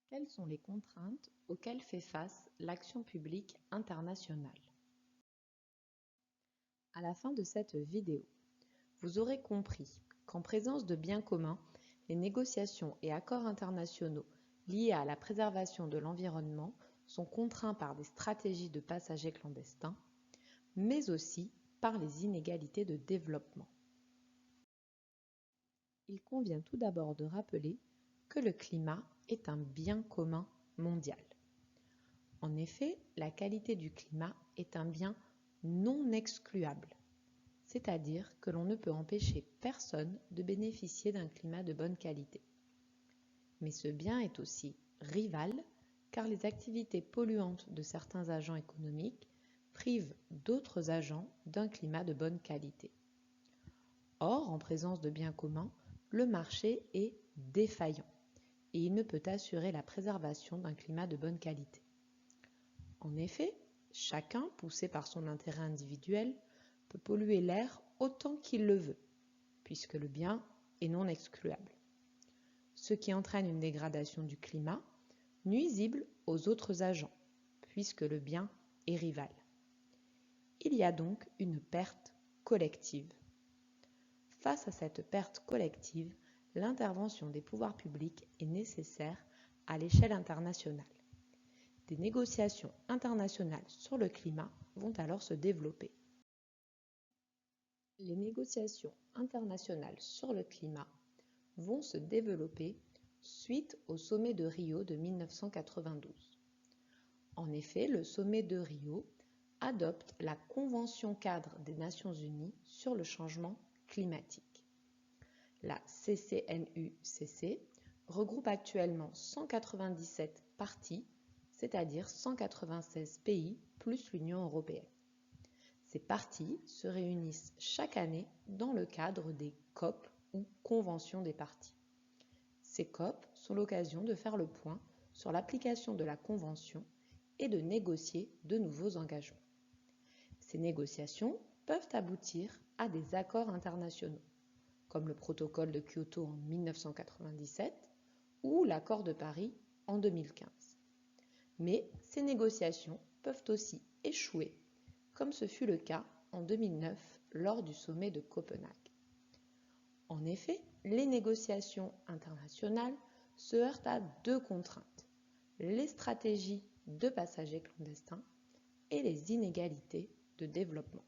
Quelles sont les contraintes auxquelles fait face l'action publique internationale? À la fin de cette vidéo, vous aurez compris qu'en présence de biens communs, les négociations et accords internationaux liés à la préservation de l'environnement sont contraints par des stratégies de passagers clandestins, mais aussi par les inégalités de développement. Il convient tout d'abord de rappeler que le climat est un bien commun mondial. En effet, la qualité du climat est un bien non excluable, c'est-à-dire que l'on ne peut empêcher personne de bénéficier d'un climat de bonne qualité. Mais ce bien est aussi rival, car les activités polluantes de certains agents économiques privent d'autres agents d'un climat de bonne qualité. Or, en présence de biens communs, le marché est défaillant et il ne peut assurer la préservation d'un climat de bonne qualité. En effet, chacun, poussé par son intérêt individuel, peut polluer l'air autant qu'il le veut, puisque le bien est non excluable. Ce qui entraîne une dégradation du climat, nuisible aux autres agents, puisque le bien est rival. Il y a donc une perte collective. Face à cette perte collective, l'intervention des pouvoirs publics est nécessaire à l'échelle internationale. Des négociations internationales sur le climat vont alors se développer. Les négociations internationales sur le climat vont se développer suite au sommet de Rio de 1992. En effet, le sommet de Rio adopte la Convention cadre des Nations Unies sur le changement climatique. La CCNUCC regroupe actuellement 197 parties, c'est-à-dire 196 pays plus l'Union européenne. Ces parties se réunissent chaque année dans le cadre des COP ou Conventions des parties. Ces COP sont l'occasion de faire le point sur l'application de la Convention et de négocier de nouveaux engagements. Ces négociations peuvent aboutir à des accords internationaux, comme le protocole de Kyoto en 1997 ou l'accord de Paris en 2015. Mais ces négociations peuvent aussi échouer, comme ce fut le cas en 2009 lors du sommet de Copenhague. En effet, les négociations internationales se heurtent à deux contraintes, les stratégies de passagers clandestins et les inégalités de développement.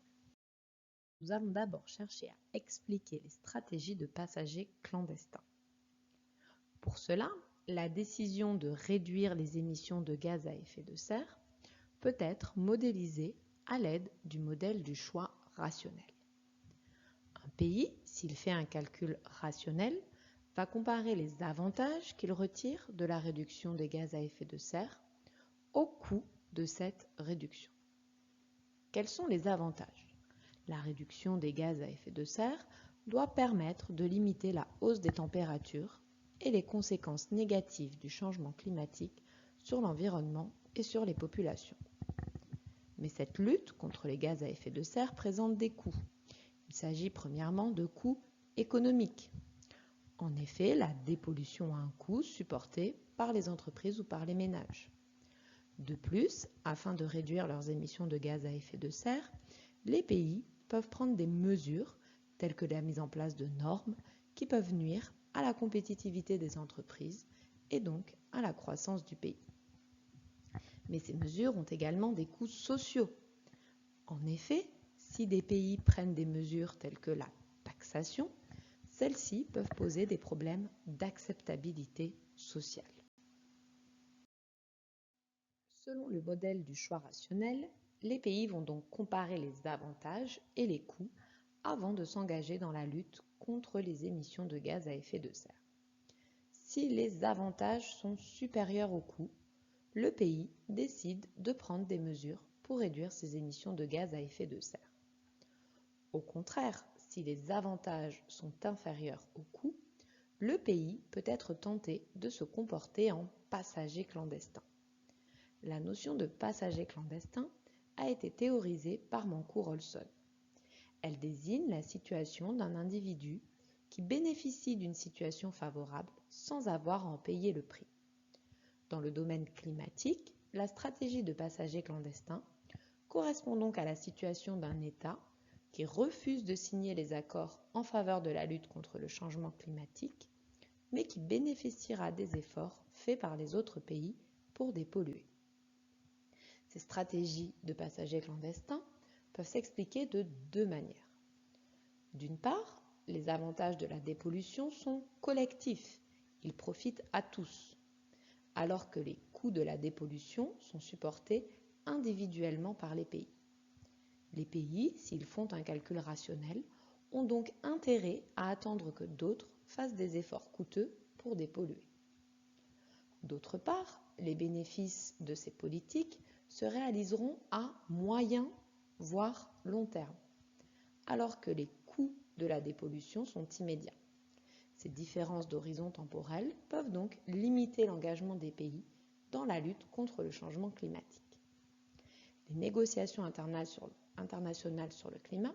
Nous allons d'abord chercher à expliquer les stratégies de passagers clandestins. Pour cela, la décision de réduire les émissions de gaz à effet de serre peut être modélisée à l'aide du modèle du choix rationnel. Un pays, s'il fait un calcul rationnel, va comparer les avantages qu'il retire de la réduction des gaz à effet de serre au coût de cette réduction. Quels sont les avantages? La réduction des gaz à effet de serre doit permettre de limiter la hausse des températures et les conséquences négatives du changement climatique sur l'environnement et sur les populations. Mais cette lutte contre les gaz à effet de serre présente des coûts. Il s'agit premièrement de coûts économiques. En effet, la dépollution a un coût supporté par les entreprises ou par les ménages. De plus, afin de réduire leurs émissions de gaz à effet de serre, les pays peuvent prendre des mesures telles que la mise en place de normes qui peuvent nuire à la compétitivité des entreprises et donc à la croissance du pays. Mais ces mesures ont également des coûts sociaux. En effet, si des pays prennent des mesures telles que la taxation, celles-ci peuvent poser des problèmes d'acceptabilité sociale. Selon le modèle du choix rationnel, les pays vont donc comparer les avantages et les coûts avant de s'engager dans la lutte contre les émissions de gaz à effet de serre. Si les avantages sont supérieurs aux coûts, le pays décide de prendre des mesures pour réduire ses émissions de gaz à effet de serre. Au contraire, si les avantages sont inférieurs aux coûts, le pays peut être tenté de se comporter en passager clandestin. La notion de passager clandestin a été théorisée par Mancur-Olson. Elle désigne la situation d'un individu qui bénéficie d'une situation favorable sans avoir à en payer le prix. Dans le domaine climatique, la stratégie de passagers clandestins correspond donc à la situation d'un État qui refuse de signer les accords en faveur de la lutte contre le changement climatique, mais qui bénéficiera des efforts faits par les autres pays pour dépolluer. Ces stratégies de passagers clandestins peuvent s'expliquer de deux manières. D'une part, les avantages de la dépollution sont collectifs, ils profitent à tous, alors que les coûts de la dépollution sont supportés individuellement par les pays. Les pays, s'ils font un calcul rationnel, ont donc intérêt à attendre que d'autres fassent des efforts coûteux pour dépolluer. D'autre part, les bénéfices de ces politiques se réaliseront à moyen, voire long terme, alors que les coûts de la dépollution sont immédiats. Ces différences d'horizon temporel peuvent donc limiter l'engagement des pays dans la lutte contre le changement climatique. Les négociations internationales sur le climat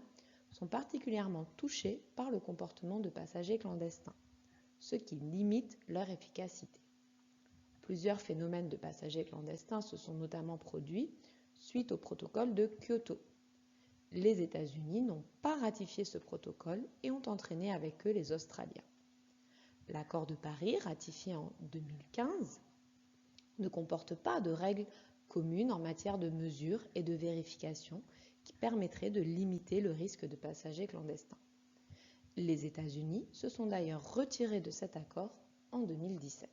sont particulièrement touchées par le comportement de passagers clandestins, ce qui limite leur efficacité. Plusieurs phénomènes de passagers clandestins se sont notamment produits suite au protocole de Kyoto. Les États-Unis n'ont pas ratifié ce protocole et ont entraîné avec eux les Australiens. L'accord de Paris, ratifié en 2015, ne comporte pas de règles communes en matière de mesures et de vérification qui permettraient de limiter le risque de passagers clandestins. Les États-Unis se sont d'ailleurs retirés de cet accord en 2017.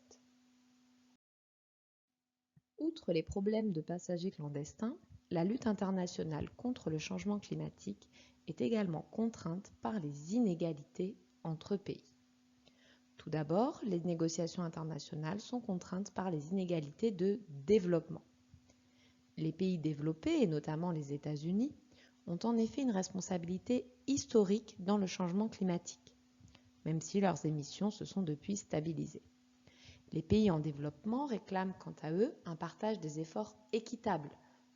Outre les problèmes de passagers clandestins, la lutte internationale contre le changement climatique est également contrainte par les inégalités entre pays. Tout d'abord, les négociations internationales sont contraintes par les inégalités de développement. Les pays développés, et notamment les États-Unis, ont en effet une responsabilité historique dans le changement climatique, même si leurs émissions se sont depuis stabilisées. Les pays en développement réclament quant à eux un partage des efforts équitable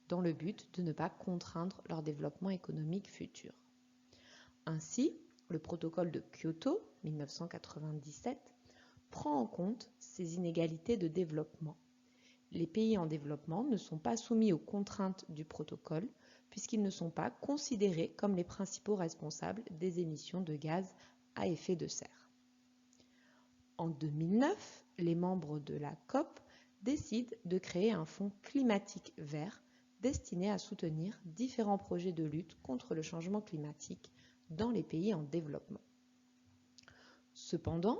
dans le but de ne pas contraindre leur développement économique futur. Ainsi, le protocole de Kyoto 1997 prend en compte ces inégalités de développement. Les pays en développement ne sont pas soumis aux contraintes du protocole puisqu'ils ne sont pas considérés comme les principaux responsables des émissions de gaz à effet de serre. En 2009, les membres de la COP décident de créer un fonds climatique vert destiné à soutenir différents projets de lutte contre le changement climatique dans les pays en développement. Cependant,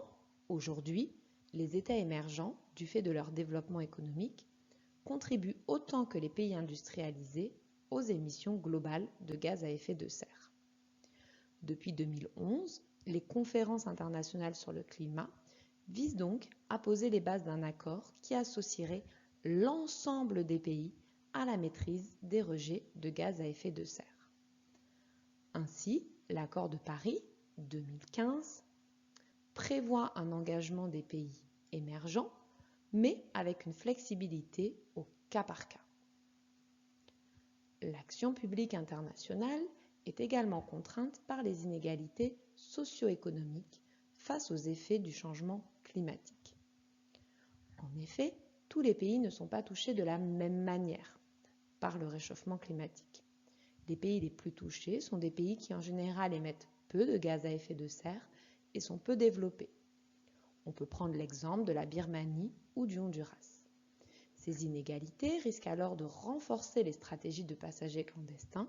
aujourd'hui, les États émergents, du fait de leur développement économique, contribuent autant que les pays industrialisés aux émissions globales de gaz à effet de serre. Depuis 2011, les conférences internationales sur le climat vise donc à poser les bases d'un accord qui associerait l'ensemble des pays à la maîtrise des rejets de gaz à effet de serre. Ainsi, l'accord de Paris 2015 prévoit un engagement des pays émergents, mais avec une flexibilité au cas par cas. L'action publique internationale est également contrainte par les inégalités socio-économiques face aux effets du changement climatique. En effet, tous les pays ne sont pas touchés de la même manière par le réchauffement climatique. Les pays les plus touchés sont des pays qui en général émettent peu de gaz à effet de serre et sont peu développés. On peut prendre l'exemple de la Birmanie ou du Honduras. Ces inégalités risquent alors de renforcer les stratégies de passagers clandestins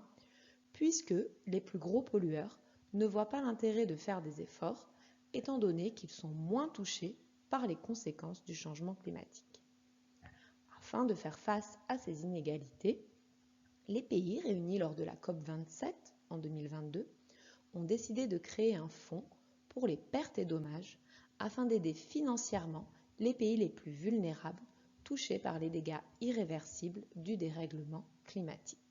puisque les plus gros pollueurs ne voient pas l'intérêt de faire des efforts étant donné qu'ils sont moins touchés par les conséquences du changement climatique. Afin de faire face à ces inégalités, les pays réunis lors de la COP27 en 2022 ont décidé de créer un fonds pour les pertes et dommages afin d'aider financièrement les pays les plus vulnérables touchés par les dégâts irréversibles du dérèglement climatique.